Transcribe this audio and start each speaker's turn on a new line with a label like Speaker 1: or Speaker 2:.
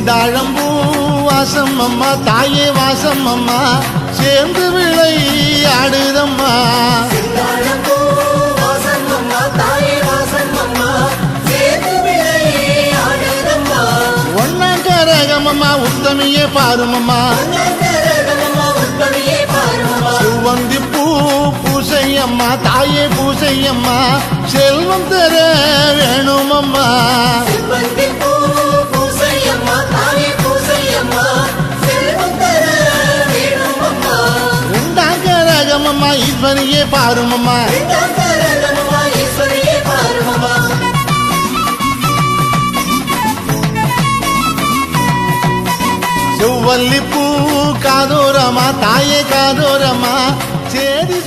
Speaker 1: செந்தாழம்பூ வாசம் அம்மா தாயே வாசம் அம்மா சேர்ந்து விளையாடுதம்மா ஒன்னாம் கரகமம்மா உத்தமியே பாருமம்மா சுவந்தி பூ பூசையம்மா தாயே பூசையம்மா செல்வம் தர வேணுமம்மா உண்டாம் கரகமம்மா ஈஸ்வரியே பாருமம்மா செவ்வல்லி பூ காதோரமா தாயே காதோரமா சேதி